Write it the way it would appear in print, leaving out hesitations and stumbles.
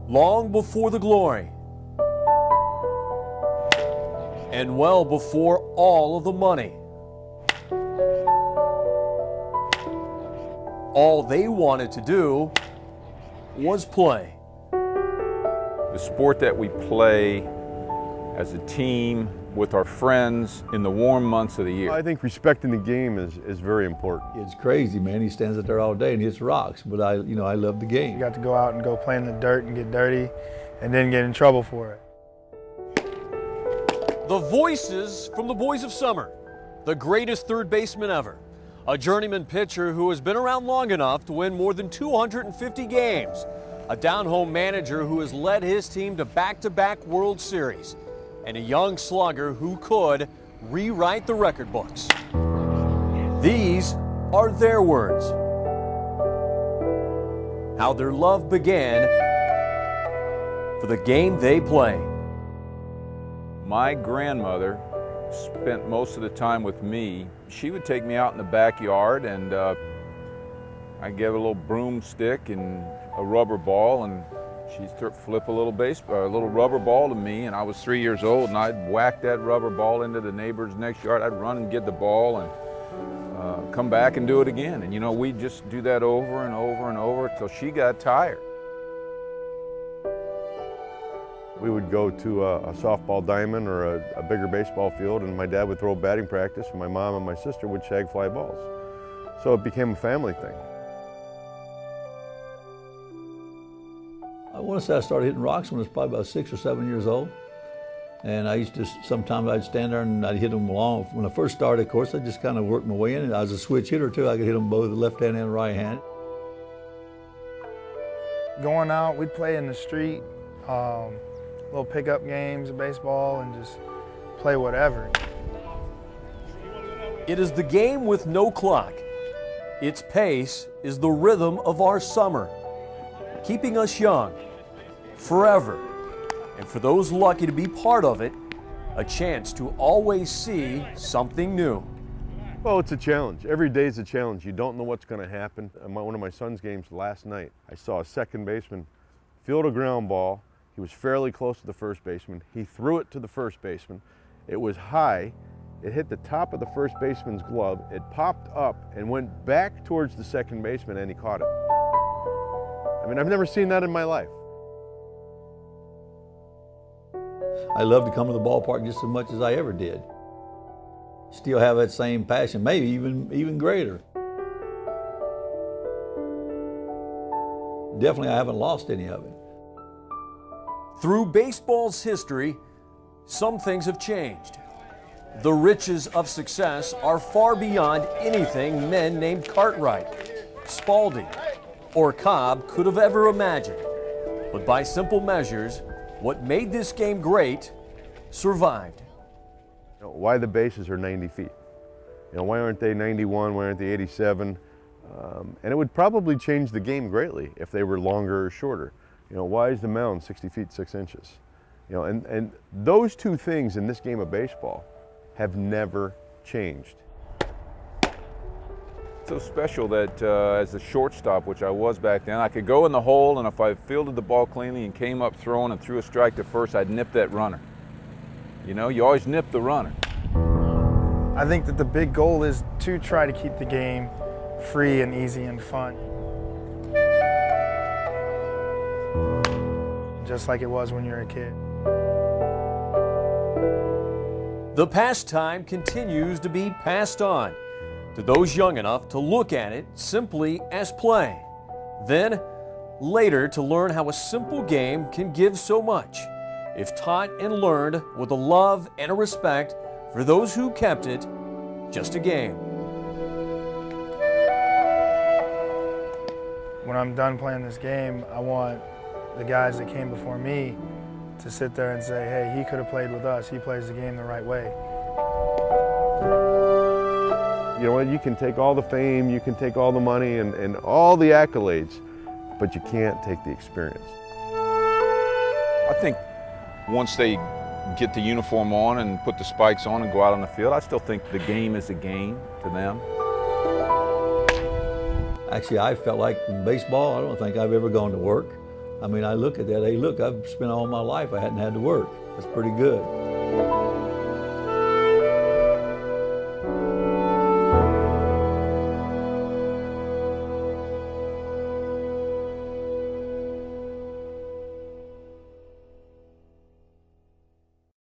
long before the glory, and well before all of the money. All they wanted to do was play. The sport that we play as a team with our friends in the warm months of the year. I think respecting the game is very important. It's crazy, man. He stands out there all day and hits rocks, but I love the game. You got to go out and go play in the dirt and get dirty and then get in trouble for it. The voices from the boys of summer, the greatest third baseman ever, a journeyman pitcher who has been around long enough to win more than 250 games, a down-home manager who has led his team to back-to-back World Series, and a young slugger who could rewrite the record books. These are their words. How their love began for the game they play. My grandmother spent most of the time with me. She would take me out in the backyard, and I'd give a little broomstick and a rubber ball, and she'd flip a little rubber ball to me, and I was 3 years old, and I'd whack that rubber ball into the neighbor's next yard. I'd run and get the ball and come back and do it again. And you know, we'd just do that over and over and over until she got tired. We would go to a softball diamond or a bigger baseball field, and my dad would throw batting practice, and my mom and my sister would shag fly balls. So it became a family thing. I want to say I started hitting rocks when I was probably about 6 or 7 years old. And I used to, sometimes I'd stand there and I'd hit them long. When I first started, of course, I just kind of worked my way in. And I was a switch hitter too. I could hit them both the left hand and right hand. Going out, we'd play in the street, little pickup games of baseball, and just play whatever. It is the game with no clock. Its pace is the rhythm of our summer, keeping us young forever. And for those lucky to be part of it, a chance to always see something new. Well, it's a challenge. Every day is a challenge. You don't know what's going to happen. At one of my son's games last night, I saw a second baseman field a ground ball. He was fairly close to the first baseman. He threw it to the first baseman. It was high. It hit the top of the first baseman's glove. It popped up and went back towards the second baseman, and he caught it. I mean, I've never seen that in my life. I love to come to the ballpark just as much as I ever did. Still have that same passion, maybe even greater. Definitely I haven't lost any of it. Through baseball's history, some things have changed. The riches of success are far beyond anything men named Cartwright, Spalding, or Cobb could have ever imagined. But by simple measures, what made this game great survived. You know, why the bases are 90 feet? You know, why aren't they 91? Why aren't they 87? And it would probably change the game greatly if they were longer or shorter. You know, why is the mound 60 feet 6 inches? You know, and those two things in this game of baseball have never changed. So special that as a shortstop, which I was back then, I could go in the hole, and if I fielded the ball cleanly and came up throwing and threw a strike to first, I'd nip that runner. You know, you always nip the runner. I think that the big goal is to try to keep the game free and easy and fun. Just like it was when you were a kid. The pastime continues to be passed on to those young enough to look at it simply as play. Then, later to learn how a simple game can give so much, if taught and learned with a love and a respect for those who kept it just a game. When I'm done playing this game, I want the guys that came before me to sit there and say, hey, he could have played with us. He plays the game the right way. You know what, you can take all the fame, you can take all the money and all the accolades, but you can't take the experience. I think once they get the uniform on and put the spikes on and go out on the field, I still think the game is a game to them. Actually, I felt like in baseball, I don't think I've ever gone to work. I mean, I look at that, hey, look, I've spent all my life, I hadn't had to work. That's pretty good.